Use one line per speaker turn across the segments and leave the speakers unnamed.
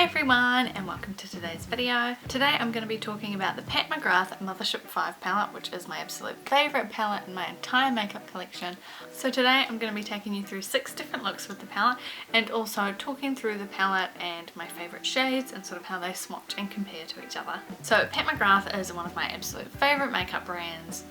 Hi everyone and welcome to today's video. Today I'm going to be talking about the Pat McGrath Mothership 5 palette, which is my absolute favourite palette in my entire makeup collection. So today I'm going to be taking you through 6 different looks with the palette and also talking through the palette and my favourite shades and sort of how they swatch and compare to each other. So Pat McGrath is one of my absolute favourite makeup brands.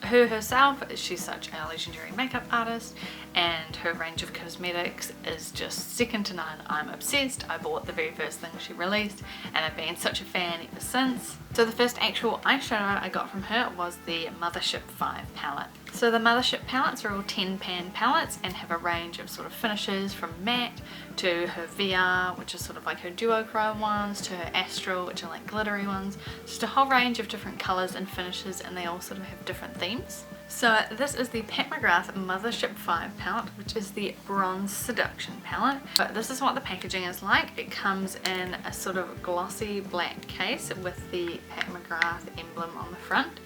Her herself, she's such a legendary makeup artist and her range of cosmetics is just second to none. I'm obsessed. I bought the very first thing she released and I've been such a fan ever since. So the first actual eyeshadow I got from her was the Mothership 5 palette. So the Mothership palettes are all 10 pan palettes and have a range of sort of finishes from matte to her VR, which is sort of like her duochrome ones, to her astral, which are like glittery ones. Just a whole range of different colours and finishes, and they all sort of have different themes. So this is the Pat McGrath Mothership 5 palette, which is the Bronze Seduction palette. But this is what the packaging is like. It comes in a sort of glossy black case with the Pat McGrath emblem on the front.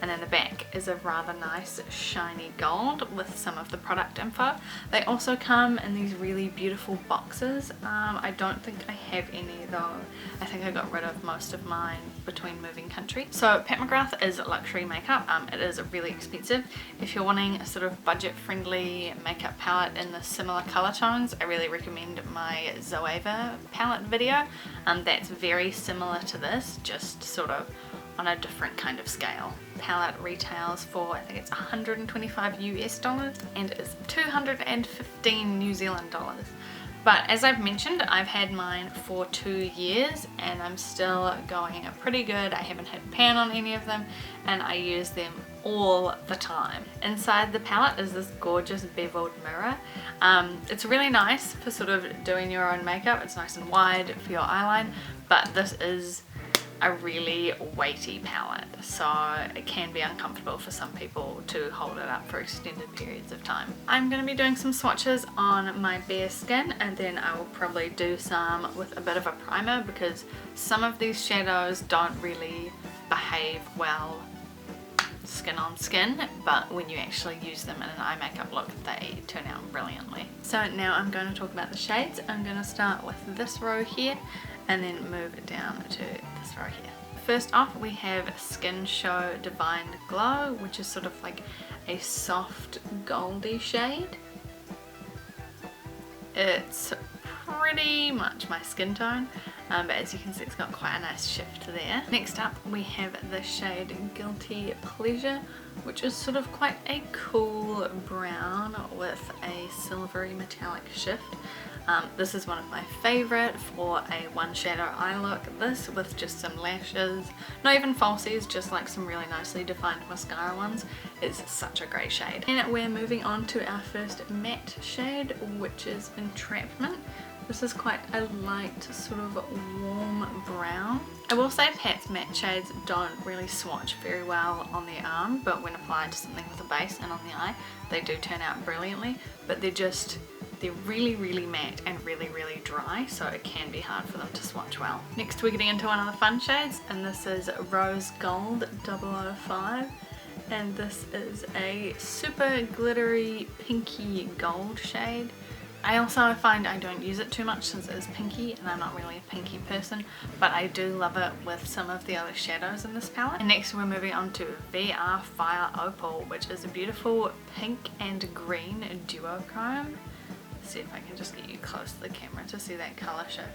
And then the back is a rather nice shiny gold with some of the product info. They also come in these really beautiful boxes. I don't think I have any though. I think I got rid of most of mine between moving country. So Pat McGrath is luxury makeup. It is really expensive. If you're wanting a sort of budget friendly makeup palette in the similar colour tones, I really recommend my Zoeva palette video. That's very similar to this, just sort of on a different kind of scale. Palette retails for, I think it's 125 US dollars and is 215 New Zealand dollars. But as I've mentioned, I've had mine for 2 years and I'm still going pretty good. I haven't hit pan on any of them and I use them all the time. Inside the palette is this gorgeous beveled mirror. It's really nice for sort of doing your own makeup. It's nice and wide for your eyeline, but this is a really weighty palette, so it can be uncomfortable for some people to hold it up for extended periods of time. I'm going to be doing some swatches on my bare skin and then I will probably do some with a bit of a primer because some of these shadows don't really behave well skin on skin, but when you actually use them in an eye makeup look they turn out brilliantly. So now I'm going to talk about the shades. I'm going to start with this row here and then move it down to this row here. First off we have Skin Show Divine Glow, which is sort of like a soft goldy shade. It's pretty much my skin tone, but as you can see it's got quite a nice shift there. Next up we have the shade Guilty Pleasure, which is sort of quite a cool brown with a silvery metallic shift. This is one of my favourite for a one shadow eye look. This with just some lashes, not even falsies, just like some really nicely defined mascara ones. It's such a great shade. And we're moving on to our first matte shade, which is Entrapment. This is quite a light sort of warm brown. I will say Pat's matte shades don't really swatch very well on the arm, but when applied to something with a base and on the eye they do turn out brilliantly, but they're really matte and really dry, so it can be hard for them to swatch well. Next we're getting into one of the fun shades, and this is Rose Gold 005, and this is a super glittery pinky gold shade. I also find I don't use it too much since it is pinky and I'm not really a pinky person, but I do love it with some of the other shadows in this palette. And next we're moving on to VR Fire Opal, which is a beautiful pink and green duochrome. See if I can just get you close to the camera to see that colour shift.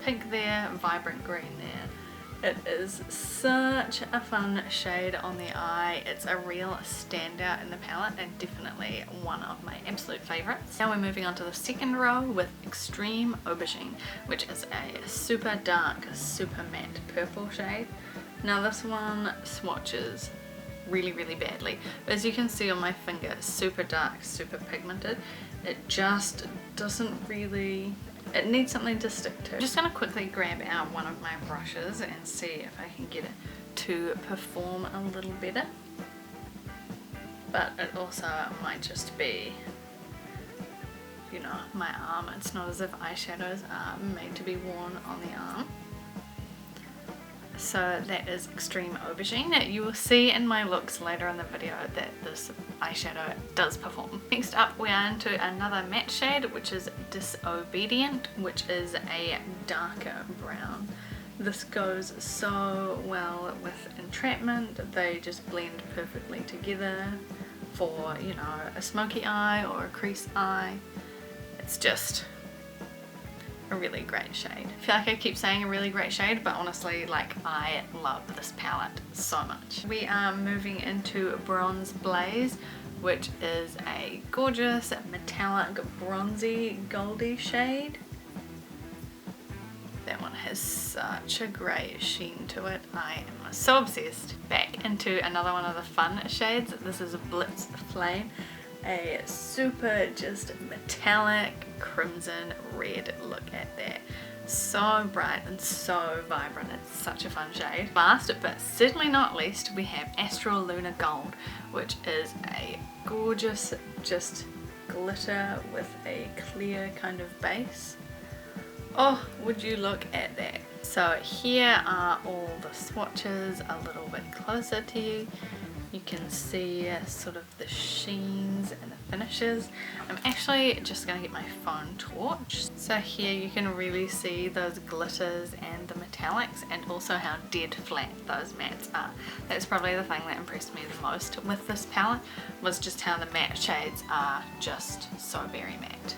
Pink there, vibrant green there. It is such a fun shade on the eye. It's a real standout in the palette and definitely one of my absolute favourites. Now we're moving on to the second row with Extreme Aubergine, which is a super dark, super matte purple shade. Now this one swatches really badly. But as you can see on my finger, super dark, super pigmented. It just doesn't really, it needs something to stick to. I'm just going to quickly grab out one of my brushes and see if I can get it to perform a little better. But it also might just be, you know, my arm. It's not as if eyeshadows are made to be worn on the arm. So that is Extreme Aubergine. You will see in my looks later in the video that this eyeshadow does perform. Next up we are into another matte shade, which is Disobedient, which is a darker brown. This goes so well with Entrapment. They just blend perfectly together for, you know, a smoky eye or a crease eye. It's just a really great shade. I feel like I keep saying a really great shade, but honestly, like, I love this palette so much. We are moving into Bronze Blaze, which is a gorgeous metallic bronzy goldy shade. That one has such a great sheen to it. I am so obsessed. Back into another one of the fun shades. This is Blitz Flame, a super just metallic crimson red. Look at that. So bright and so vibrant. It's such a fun shade. Last but certainly not least, we have Astral Lunar Gold, which is a gorgeous just glitter with a clear kind of base. Oh, would you look at that. So here are all the swatches a little bit closer to you. You can see sort of the sheens and the finishes. I'm actually just going to get my phone torch. So here you can really see those glitters and the metallics, and also how dead flat those mattes are. That's probably the thing that impressed me the most with this palette, was just how the matte shades are just so very matte.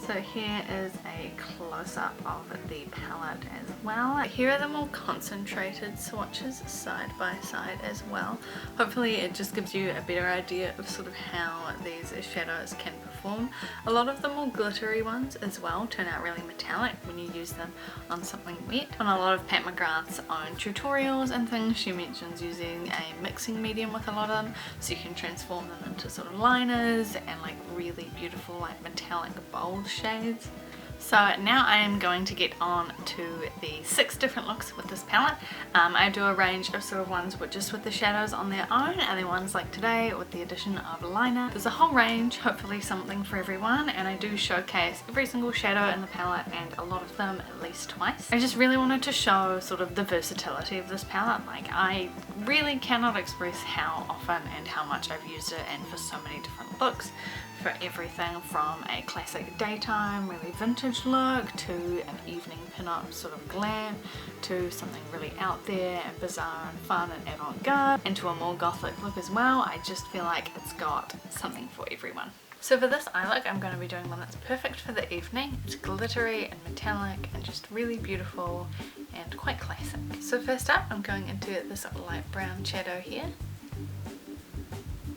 So here is a close-up of the palette as well. Here are the more concentrated swatches side by side as well. Hopefully it just gives you a better idea of sort of how these shadows can perform. A lot of the more glittery ones as well turn out really metallic when you use them on something wet. On a lot of Pat McGrath's own tutorials and things, she mentions using a mixing medium with a lot of them, so you can transform them into sort of liners and like really beautiful like metallic bold shades. So now I am going to get on to the 6 different looks with this palette. I do a range of sort of ones with just with the shadows on their own, and then ones like today with the addition of liner. There's a whole range, hopefully something for everyone, and I do showcase every single shadow in the palette and a lot of them at least twice. I just really wanted to show sort of the versatility of this palette. Like, I really cannot express how often and how much I've used it, and for so many different looks. For everything from a classic daytime, really vintage look, to an evening pinup sort of glam, to something really out there and bizarre and fun and avant-garde, and to a more gothic look as well. I just feel like it's got something for everyone. So for this eye look, I'm going to be doing one that's perfect for the evening. It's glittery and metallic and just really beautiful and quite classic. So first up, I'm going into this light brown shadow here,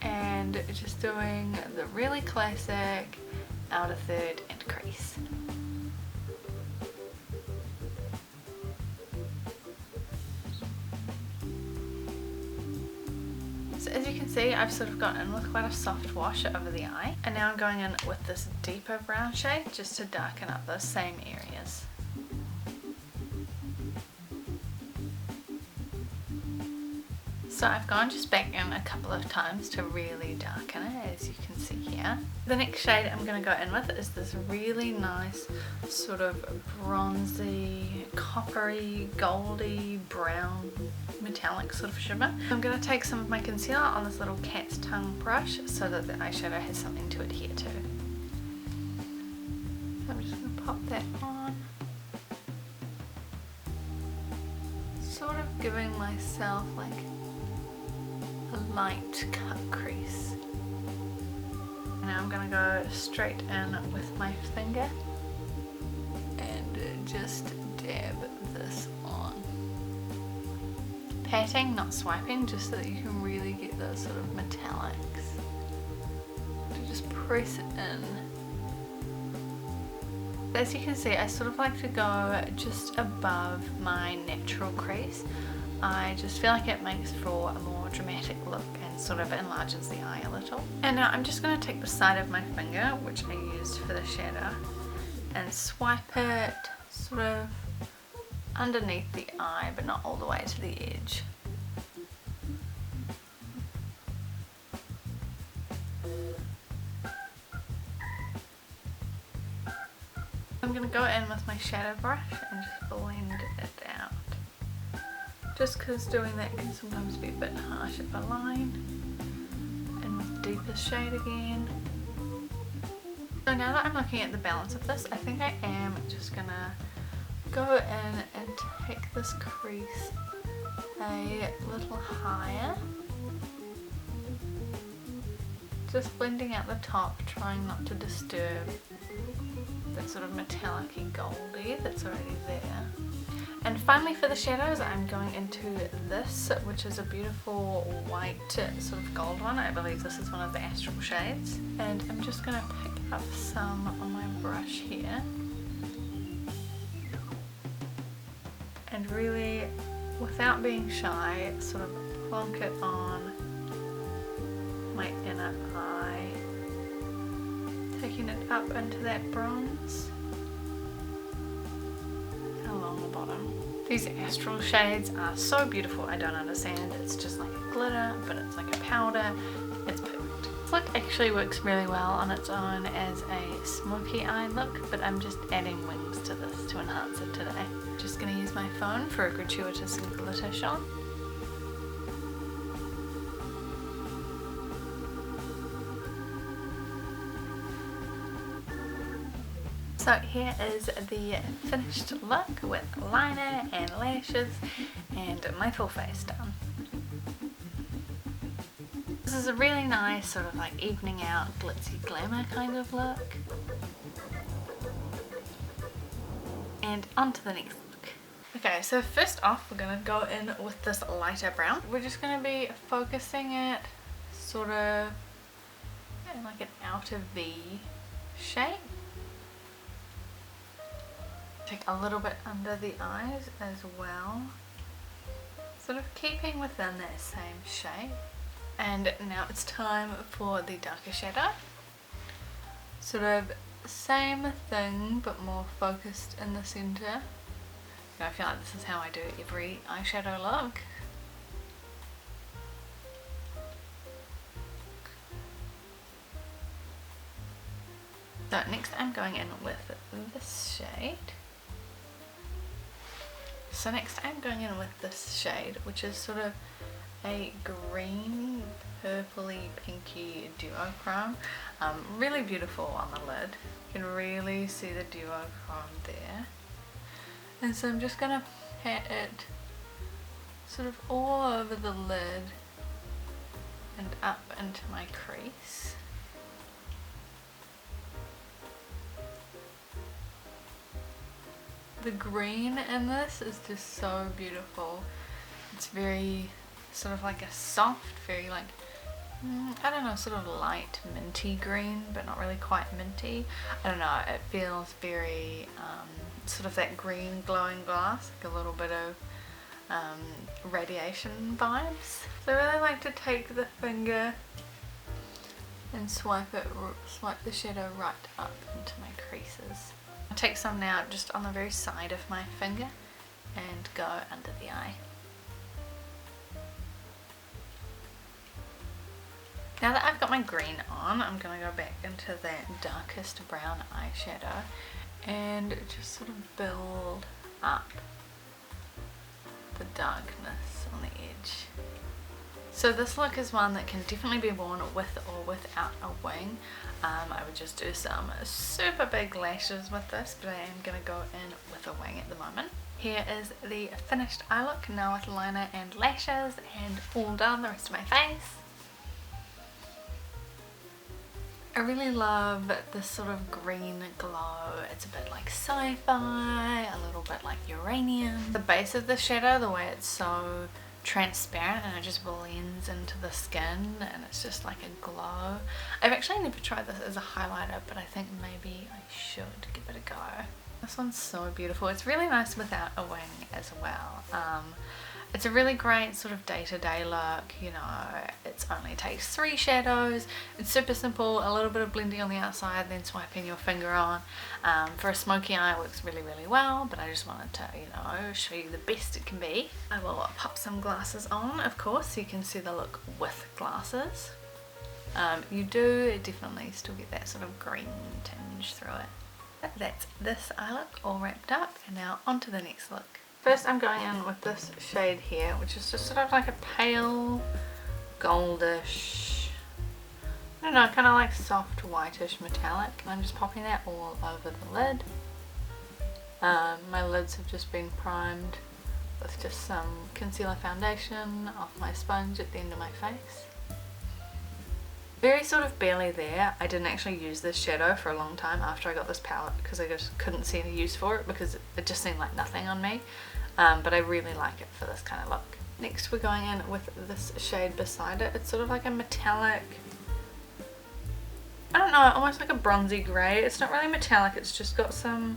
and just doing the really classic outer third and crease. So as you can see, I've sort of gone in with quite a soft wash over the eye, and now I'm going in with this deeper brown shade just to darken up those same areas. So I've gone just back in a couple of times to really darken it, as you can see here. The next shade I'm going to go in with is this really nice sort of bronzy, coppery, goldy, brown, metallic sort of shimmer. I'm going to take some of my concealer on this little cat's tongue brush so that the eyeshadow has something to adhere to. So I'm just going to pop that on. Sort of giving myself like a light cut crease. Now I'm going to go straight in with my finger and just dab this on. Patting, not swiping, just so that you can really get those sort of metallics. To just press it in. As you can see, I sort of like to go just above my natural crease. I just feel like it makes for a more dramatic look and sort of enlarges the eye a little. And now I'm just going to take the side of my finger, which I used for the shadow, and swipe it sort of underneath the eye, but not all the way to the edge. I'm going to go in with my shadow brush and just blend it out. just because doing that can sometimes be a bit harsh at the line. And with deepest shade again. So now that I'm looking at the balance of this, I think I am just gonna go in and take this crease a little higher. Just blending out the top, trying not to disturb that sort of metallic-y goldy that's already there. And finally for the shadows, I'm going into this, which is a beautiful white sort of gold one. I believe this is one of the Astral shades. And I'm just going to pick up some on my brush here. And really, without being shy, sort of plonk it on my inner eye. Taking it up into that bronze. Along the bottom. These Astral shades are so beautiful. I don't understand. It's just like a glitter, but it's like a powder. It's perfect. This look actually works really well on its own as a smoky eye look, but I'm just adding wings to this to enhance it today. Just going to use my phone for a gratuitous glitter shot. So here is the finished look with liner and lashes and my full face done. This is a really nice sort of like evening out glitzy glamour kind of look. And on to the next look. Okay, so first off we're going to go in with this lighter brown. We're just going to be focusing it sort of in like an outer V shape. Take a little bit under the eyes as well, sort of keeping within that same shape. And now it's time for the darker shadow. Sort of same thing but more focused in the center. I feel like this is how I do every eyeshadow look. So next I'm going in with this shade. So next I'm going in with this shade, which is sort of a green, purpley, pinky duochrome. Really beautiful on the lid. You can really see the duochrome there. And so I'm just going to pat it sort of all over the lid and up into my crease. The green in this is just so beautiful. It's very sort of like a soft, very like, I don't know, sort of light minty green, but not really quite minty. I don't know, it feels very sort of that green glowing glass, like a little bit of radiation vibes. So I really like to take the finger and swipe the shadow right up into my creases. I'll take some now just on the very side of my finger and go under the eye. Now that I've got my green on, I'm going to go back into that darkest brown eyeshadow and just sort of build up the darkness on the edge. So this look is one that can definitely be worn with or without a wing. I would just do some super big lashes with this, but I am going to go in with a wing at the moment. Here is the finished eye look, now with liner and lashes and all done, the rest of my face. I really love this sort of green glow. It's a bit like sci-fi, a little bit like uranium. The base of the shadow, the way it's so transparent and it just blends into the skin and it's just like a glow. I've actually never tried this as a highlighter, but I think maybe I should give it a go. This one's so beautiful. It's really nice without a wing as well. It's a really great sort of day-to-day look, you know, it only takes 3 shadows, it's super simple, a little bit of blending on the outside, then swiping your finger on. For a smoky eye it works really, really well, but I just wanted to, you know, show you the best it can be. I will pop some glasses on, of course, so you can see the look with glasses. You do definitely still get that sort of green tinge through it. But that's this eye look all wrapped up, and now on to the next look. First I'm going in with this shade here, which is just sort of like a pale goldish, I don't know, kind of like soft whitish metallic. And I'm just popping that all over the lid. My lids have just been primed with just some concealer foundation off my sponge at the end of my face. Very sort of barely there. I didn't actually use this shadow for a long time after I got this palette because I just couldn't see any use for it because it just seemed like nothing on me. But I really like it for this kind of look. Next we're going in with this shade beside it. It's sort of like a metallic, I don't know, almost like a bronzy grey. It's not really metallic, it's just got some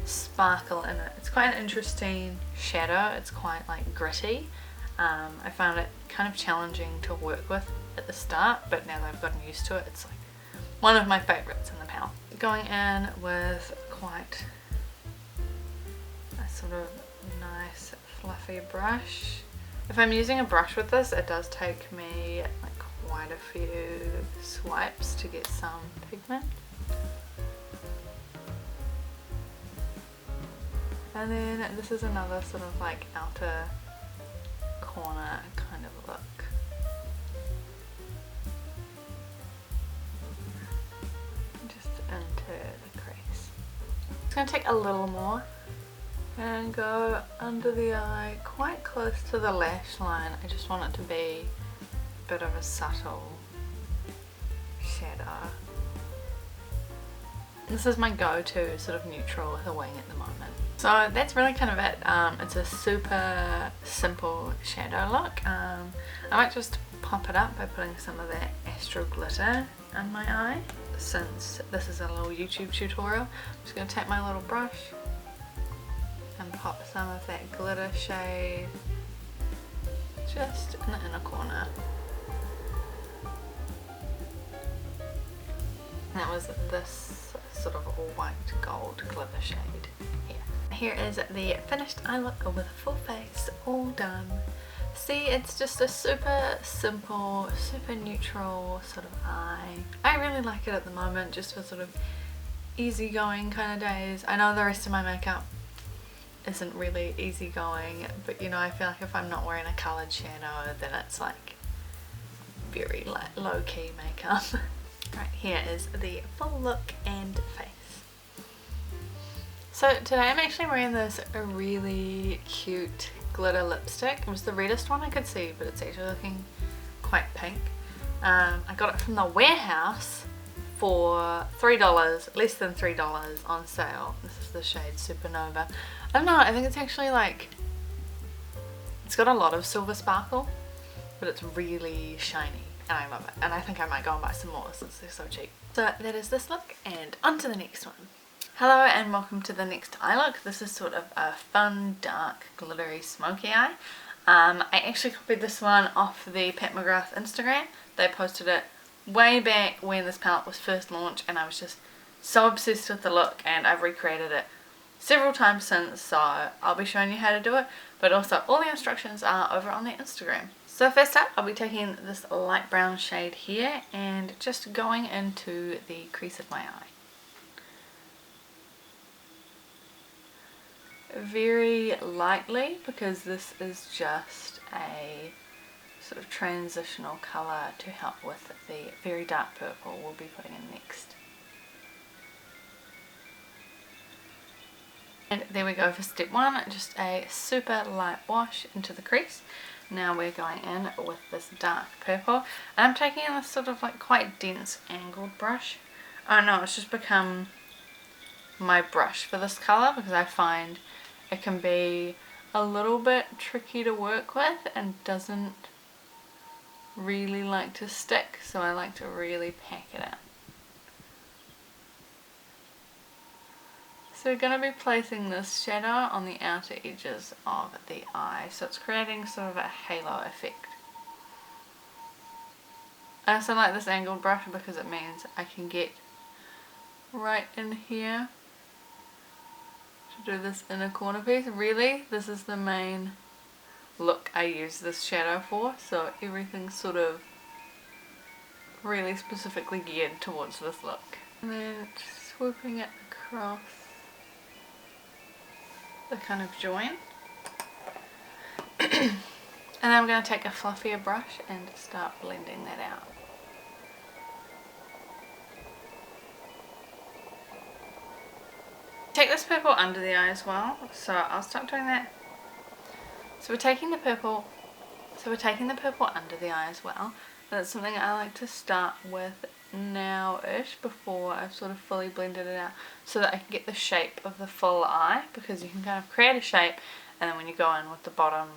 sparkle in it. It's quite an interesting shadow. It's quite like gritty. I found it kind of challenging to work with at the start, but now that I've gotten used to it, it's like one of my favourites in the palette. Going in with quite a sort of nice fluffy brush. If I'm using a brush with this, it does take me like quite a few swipes to get some pigment. And then this is another sort of like outer corner kind of look. Just into the crease. It's going to take a little more and go under the eye quite close to the lash line. I just want it to be a bit of a subtle shadow. This is my go-to sort of neutral with a wing at the moment. So that's really kind of it. It's a super simple shadow look. I might just pop it up by putting some of that Astro glitter on my eye. Since this is a little YouTube tutorial, I'm just going to take my little brush and pop some of that glitter shade just in the inner corner. And that was this sort of white gold glitter shade here. Here is the finished eye look with a full face all done. See, it's just a super simple, super neutral sort of eye. I really like it at the moment, just for sort of easygoing kind of days. I know the rest of my makeup isn't really easygoing, but you know, I feel like if I'm not wearing a coloured shadow, then it's like very like low-key makeup. Right, here is the full look and face. So today I'm actually wearing this really cute glitter lipstick. It was the reddest one I could see, but it's actually looking quite pink. I got it from the warehouse for $3, less than $3 on sale. This is the shade Supernova. I don't know, I think it's actually like, it's got a lot of silver sparkle, but it's really shiny and I love it. And I think I might go and buy some more since they're so cheap. So that is this look, and on to the next one. Hello and welcome to the next eye look. This is sort of a fun, dark, glittery, smoky eye. I actually copied this one off the Pat McGrath Instagram. They posted it way back when this palette was first launched, and I was just so obsessed with the look, and I've recreated it several times since, so I'll be showing you how to do it, but also all the instructions are over on the Instagram. So first up, I'll be taking this light brown shade here and just going into the crease of my eye. Very lightly, because this is just a sort of transitional colour to help with the very dark purple we'll be putting in next. And there we go for step one, just a super light wash into the crease. Now we're going in with this dark purple, and I'm taking in this sort of like quite dense angled brush. Oh no, it's just become my brush for this colour because I find it can be a little bit tricky to work with and doesn't really like to stick, so I like to really pack it out. So we're going to be placing this shadow on the outer edges of the eye, so it's creating sort of a halo effect. I also like this angled brush because it means I can get right in here to do this inner corner piece. Really, this is the main look I use this shadow for, so everything's sort of really specifically geared towards this look. And then swooping it across the kind of join. And then I'm going to take a fluffier brush and start blending that out. Take this purple under the eye as well, so I'll start doing that. So we're taking the purple under the eye as well, and it's something I like to start with now-ish before I've sort of fully blended it out, so that I can get the shape of the full eye, because you can kind of create a shape and then when you go in with the bottom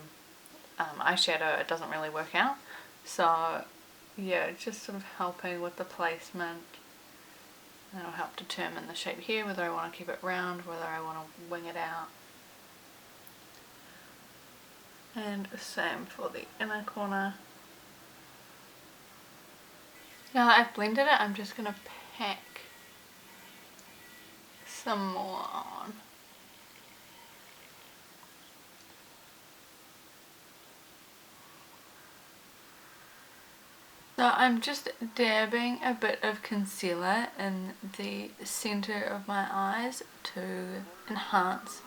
eyeshadow it doesn't really work out. So yeah, it's just sort of helping with the placement. That'll help determine the shape here, whether I want to keep it round, whether I want to wing it out. And same for the inner corner. Now that I've blended it, I'm just going to pack some more on. So I'm just dabbing a bit of concealer in the center of my eyes to enhance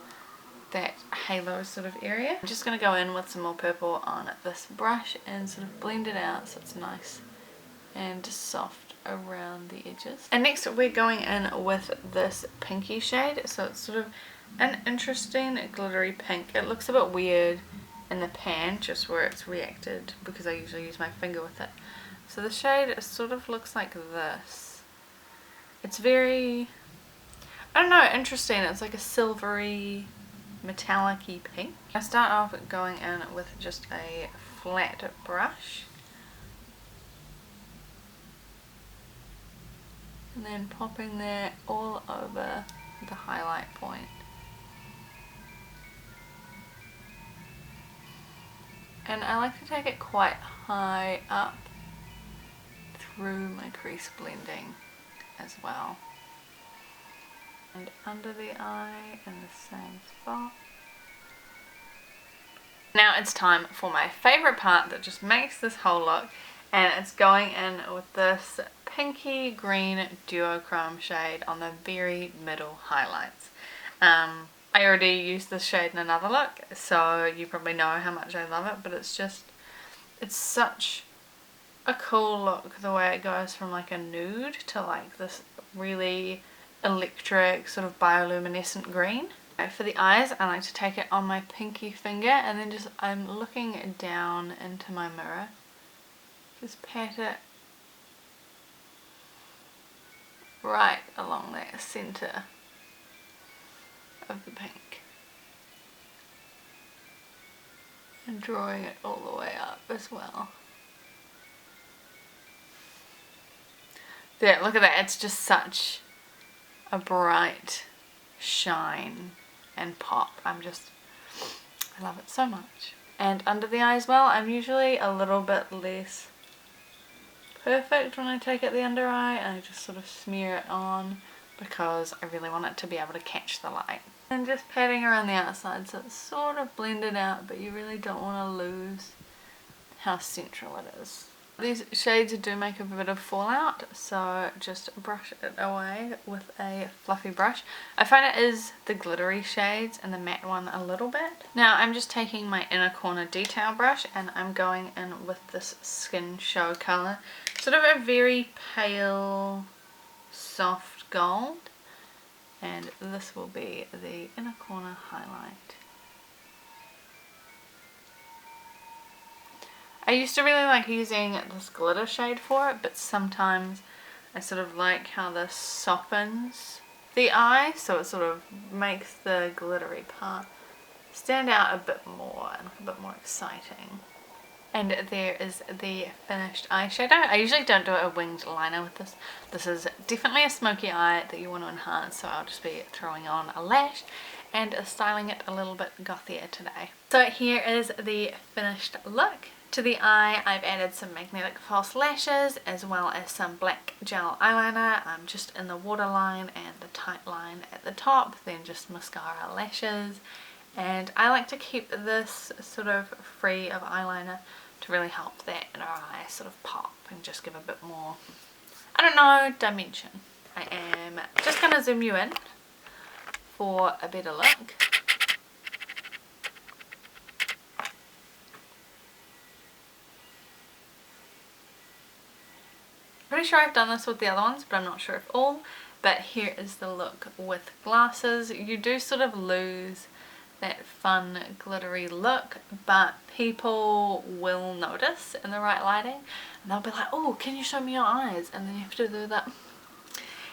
that halo sort of area. I'm just going to go in with some more purple on this brush and sort of blend it out so it's nice and soft around the edges. And next we're going in with this pinky shade. So it's sort of an interesting glittery pink. It looks a bit weird in the pan just where it's reacted because I usually use my finger with it. So the shade sort of looks like this. It's very, I don't know, interesting. It's like a silvery metallic-y pink. I start off going in with just a flat brush and then popping that all over the highlight point. And I like to take it quite high up through my crease blending as well. And under the eye in the same spot. Now it's time for my favourite part that just makes this whole look, and it's going in with this pinky green duochrome shade on the very middle highlights. I already used this shade in another look, so you probably know how much I love it, but it's such a cool look the way it goes from like a nude to like this really electric sort of bioluminescent green. For the eyes, I like to take it on my pinky finger and then just I'm looking down into my mirror. Just pat it right along that center of the pink. And drawing it all the way up as well. There, look at that, it's just such a bright shine and pop. I love it so much. And under the eye as well, I'm usually a little bit less perfect when I take it the under eye, and I just sort of smear it on because I really want it to be able to catch the light. And just patting around the outside so it's sort of blended out, but you really don't want to lose how central it is. These shades do make a bit of fallout, so just brush it away with a fluffy brush. I find it is the glittery shades and the matte one a little bit. Now I'm just taking my inner corner detail brush and I'm going in with this Skin Show colour. Sort of a very pale, soft gold. And this will be the inner corner highlight. I used to really like using this glitter shade for it, but sometimes I sort of like how this softens the eye, so it sort of makes the glittery part stand out a bit more and look a bit more exciting. And there is the finished eyeshadow. I usually don't do a winged liner with this. This is definitely a smoky eye that you want to enhance, so I'll just be throwing on a lash and styling it a little bit gothier today. So here is the finished look. To the eye, I've added some magnetic false lashes as well as some black gel eyeliner just in the waterline and the tight line at the top, then just mascara lashes. And I like to keep this sort of free of eyeliner to really help that inner eye sort of pop and just give a bit more, I don't know, dimension. I am just going to zoom you in for a better look. pretty sure I've done this with the other ones, but I'm not sure if all. But here is the look with glasses. You do sort of lose that fun glittery look, but people will notice in the right lighting and they'll be like, oh, can you show me your eyes? And then you have to do that.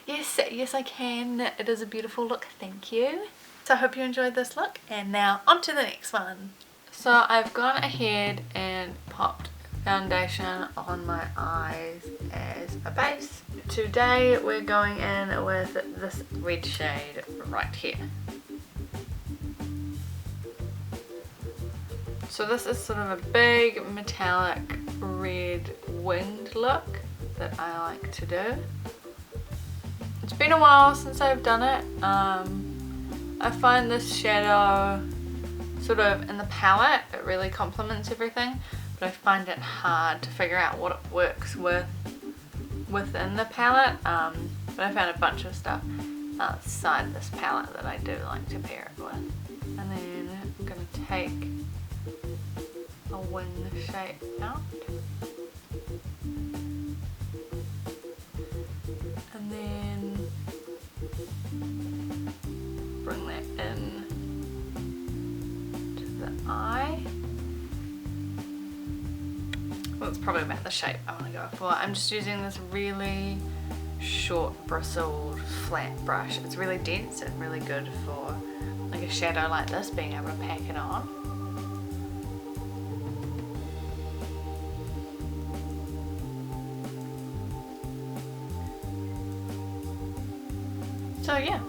Yes I can. It is a beautiful look, thank you. So I hope you enjoyed this look, and now on to the next one. So I've gone ahead and popped foundation on my eyes as a base. Today we're going in with this red shade right here. So this is sort of a big metallic red winged look that I like to do. It's been a while since I've done it. I find this shadow sort of in the palette, it really complements everything, but I find it hard to figure out what it works with within the palette. But I found a bunch of stuff outside this palette that I do like to pair it with. And then I'm going to take a wing shape out. And then bring that in to the eye. Well, it's probably about the shape I want to go for. I'm just using this really short bristled flat brush. It's really dense and really good for like a shadow like this, being able to pack it on. So yeah,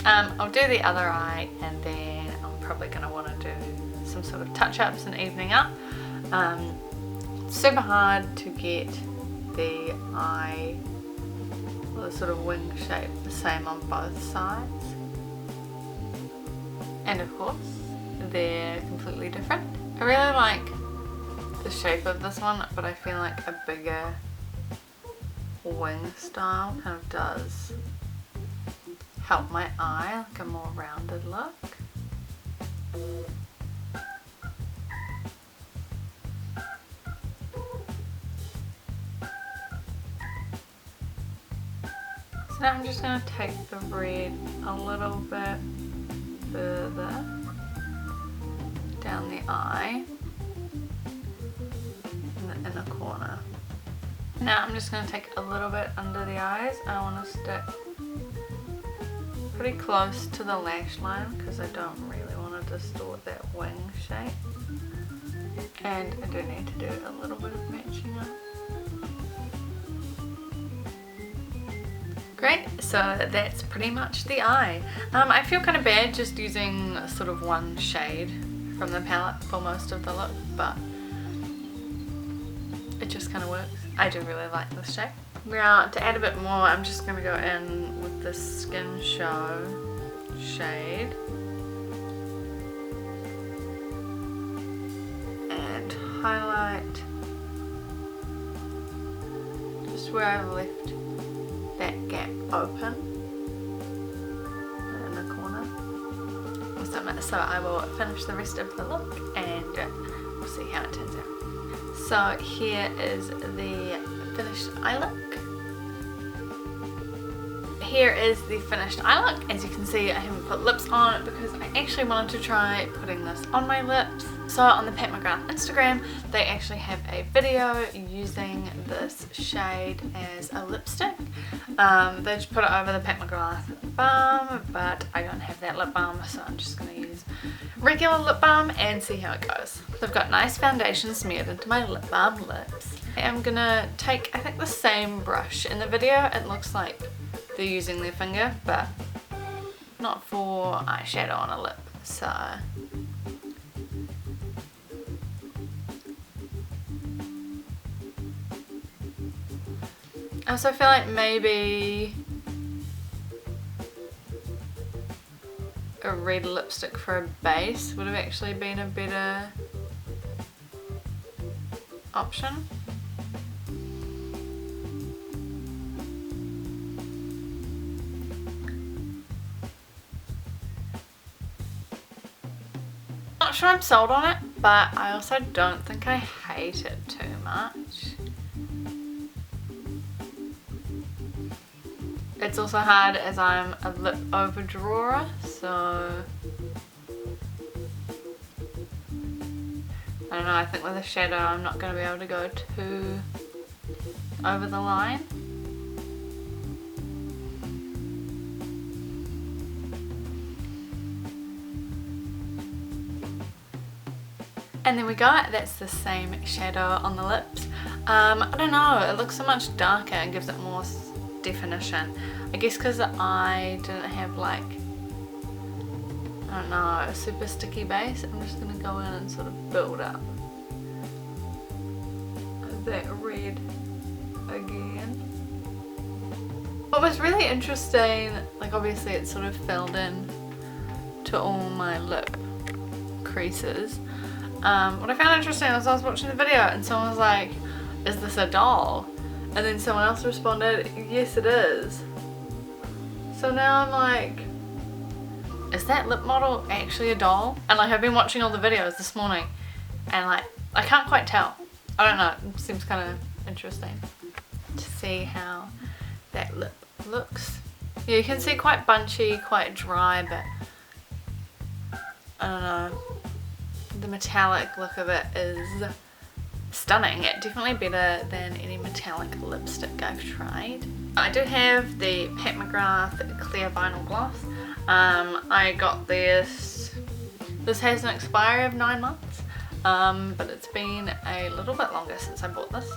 I'll do the other eye, and then I'm probably going to want to do some sort of touch-ups and evening up. Super hard to get the eye, or the sort of wing shape, the same on both sides. And of course, they're completely different. I really like the shape of this one, but I feel like a bigger wing style kind of does help my eye, like a more rounded look. So now I'm just going to take the red a little bit further down the eye in the inner corner. Now I'm just going to take a little bit under the eyes. I want to stick pretty close to the lash line because I don't really want to distort that wing shape. And I do need to do a little bit of matching up. Great, so that's pretty much the eye. I feel kind of bad just using sort of one shade from the palette for most of the look, but it just kind of works. I do really like this shape. Now to add a bit more, I'm just going to go in with this Skin Show shade and highlight just where I've left that gap open in the corner. So I will finish the rest of the look and we'll see how it turns out. So here is the finished eye look. Here is the finished eye look. As you can see, I haven't put lips on because I actually wanted to try putting this on my lips. So on the Pat McGrath Instagram, they actually have a video using this shade as a lipstick. They just put it over the Pat McGrath balm, but I don't have that lip balm, so I'm just going to use regular lip balm and see how it goes. So I've got nice foundation smeared into my lip balm lips. I'm going to take, I think, the same brush. In the video, it looks like they're using their finger, but not for eyeshadow on a lip, so I also feel like maybe a red lipstick for a base would have actually been a better option. Not sure I'm sold on it, but I also don't think I hate it too much. It's also hard as I'm a lip overdrawer, so I don't know, I think with a shadow I'm not going to be able to go too over the line. And there we go, that's the same shadow on the lips. I don't know, it looks so much darker and gives it more definition. I guess because I didn't have like, I don't know, a super sticky base, I'm just going to go in and sort of build up that red again. What was really interesting, like obviously it sort of filled in to all my lip creases. What I found interesting was I was watching the video and someone was like, is this a doll? And then someone else responded, yes it is. So now I'm like, is that lip model actually a doll? And like I've been watching all the videos this morning and like I can't quite tell. I don't know, it seems kind of interesting to see how that lip looks. Yeah, you can see quite bunchy, quite dry, but I don't know. The metallic look of it is stunning. Yeah, definitely better than any metallic lipstick I've tried. I do have the Pat McGrath clear vinyl gloss. I got this has an expiry of 9 months, but it's been a little bit longer since I bought this.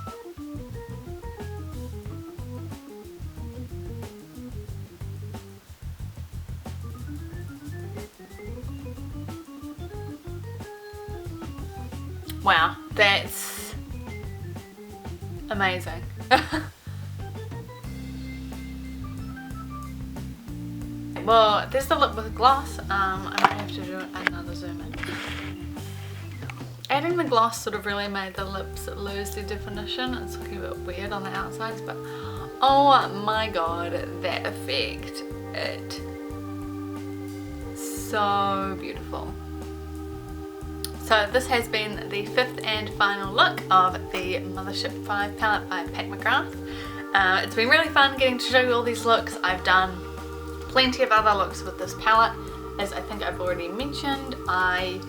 Wow, that's amazing. Well, there's the lip with gloss. I might have to do another zoom in. Adding the gloss sort of really made the lips lose their definition. It's looking a bit weird on the outsides, but oh my god, that effect. It so beautiful. So this has been the fifth and final look of the Mothership 5 palette by Pat McGrath. It's been really fun getting to show you all these looks. I've done plenty of other looks with this palette. As I think I've already mentioned, I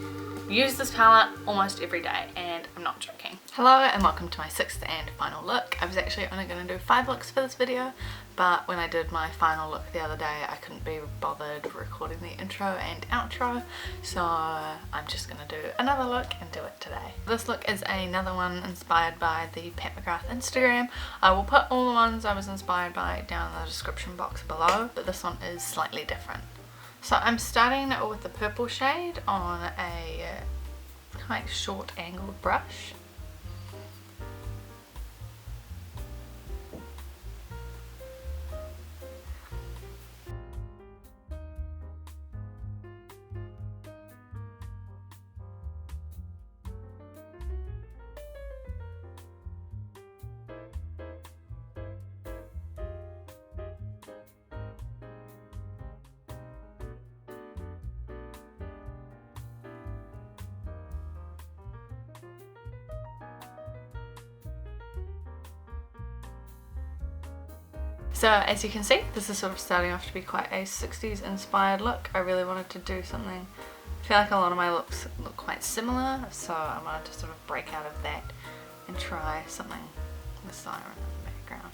use this palette almost every day and I'm not joking. Hello and welcome to my sixth and final look. I was actually only going to do 5 looks for this video, but when I did my final look the other day I couldn't be bothered recording the intro and outro, so I'm just going to do another look and do it today. This look is another one inspired by the Pat McGrath Instagram. I will put all the ones I was inspired by down in the description box below, but this one is slightly different. So I'm starting with the purple shade on a quite short angled brush. So as you can see, this is sort of starting off to be quite a 60s inspired look. I really wanted to do something, I feel like a lot of my looks look quite similar, so I wanted to sort of break out of that and try something with siren in the background.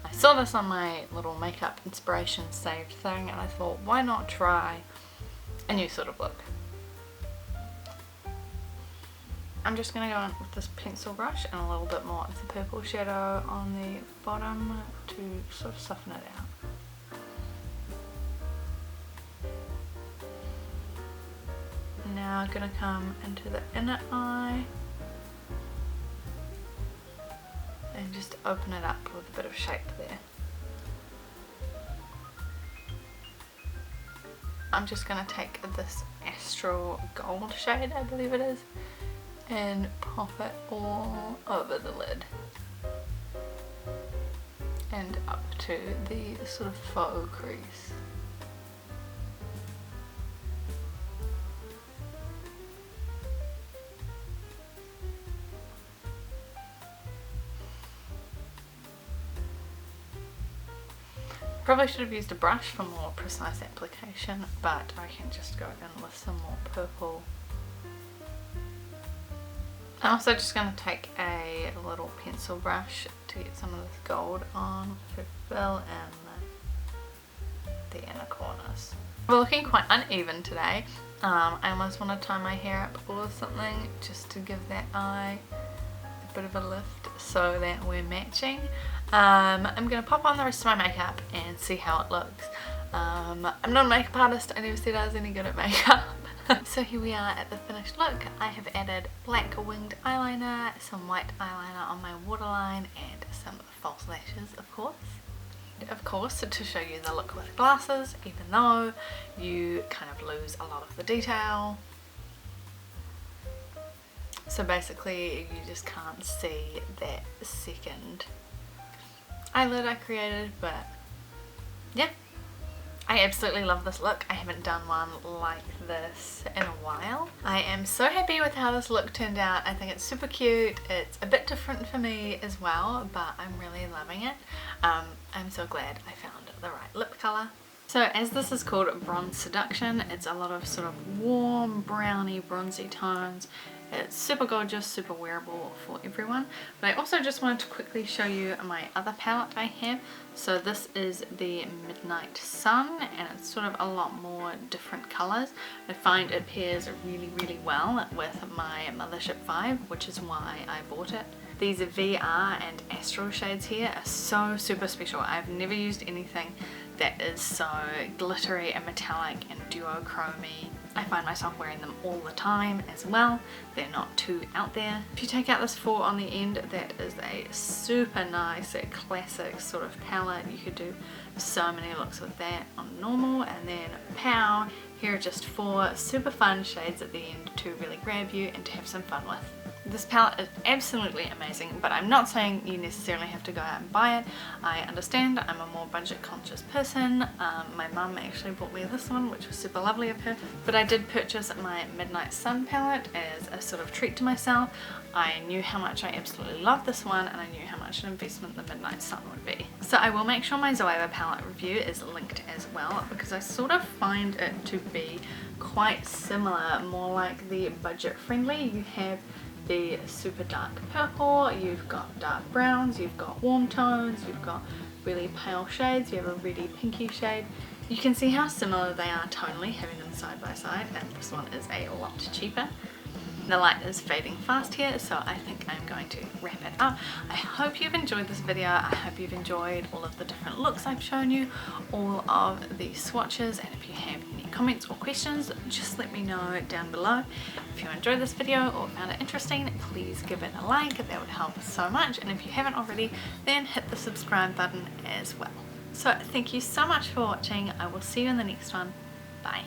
I saw this on my little makeup inspiration saved thing and I thought, why not try a new sort of look. I'm just going to go in with this pencil brush and a little bit more of the purple shadow on the bottom to sort of soften it out. Now I'm going to come into the inner eye and just open it up with a bit of shape there. I'm just going to take this Astral Gold shade, I believe it is, and pop it all over the lid and up to the sort of faux crease. Probably should have used a brush for more precise application, but I can just go in with some more purple. I'm also just going to take a little pencil brush to get some of this gold on to fill in the inner corners. We're looking quite uneven today. I almost want to tie my hair up or something just to give that eye a bit of a lift so that we're matching. I'm going to pop on the rest of my makeup and see how it looks. I'm not a makeup artist, I never said I was any good at makeup. So here we are at the finished look. I have added black winged eyeliner, some white eyeliner on my waterline, and some false lashes, of course. Of course, to show you the look with glasses, even though you kind of lose a lot of the detail. So basically you just can't see that second eyelid I created, but yeah, I absolutely love this look. I haven't done one like this in a while. I am so happy with how this look turned out. I think it's super cute. It's a bit different for me as well, but I'm really loving it. I'm so glad I found the right lip colour. So as this is called Bronze Seduction, it's a lot of sort of warm browny bronzy tones. It's super gorgeous, super wearable for everyone. But I also just wanted to quickly show you my other palette I have. So this is the Midnight Sun, and it's sort of a lot more different colours. I find it pairs really, really well with my Mothership 5, which is why I bought it. These VR and Astral shades here are so super special. I've never used anything that is so glittery and metallic and duochromy. I find myself wearing them all the time as well. They're not too out there. If you take out this 4 on the end, that is a super nice classic sort of palette. You could do so many looks with that on normal, and then pow, here are just 4 super fun shades at the end to really grab you and to have some fun with. This palette is absolutely amazing, but I'm not saying you necessarily have to go out and buy it. I understand I'm a more budget conscious person. My mum actually bought me this one, which was super lovely of her, but I did purchase my Midnight Sun palette as a sort of treat to myself. I knew how much I absolutely loved this one, and I knew how much an investment the Midnight Sun would be. So I will make sure my Zoeva palette review is linked as well, because I sort of find it to be quite similar, more like the budget friendly. You have the super dark purple, you've got dark browns, you've got warm tones, you've got really pale shades, you have a really pinky shade. You can see how similar they are tonally, having them side by side, and this one is a lot cheaper. The light is fading fast here, so I think I'm going to wrap it up. I hope you've enjoyed this video. I hope you've enjoyed all of the different looks I've shown you, all of the swatches, and if you have any comments or questions, just let me know down below. If you enjoyed this video or found it interesting, please give it a like. That would help so much, and if you haven't already, then hit the subscribe button as well. So thank you so much for watching. I will see you in the next one. Bye.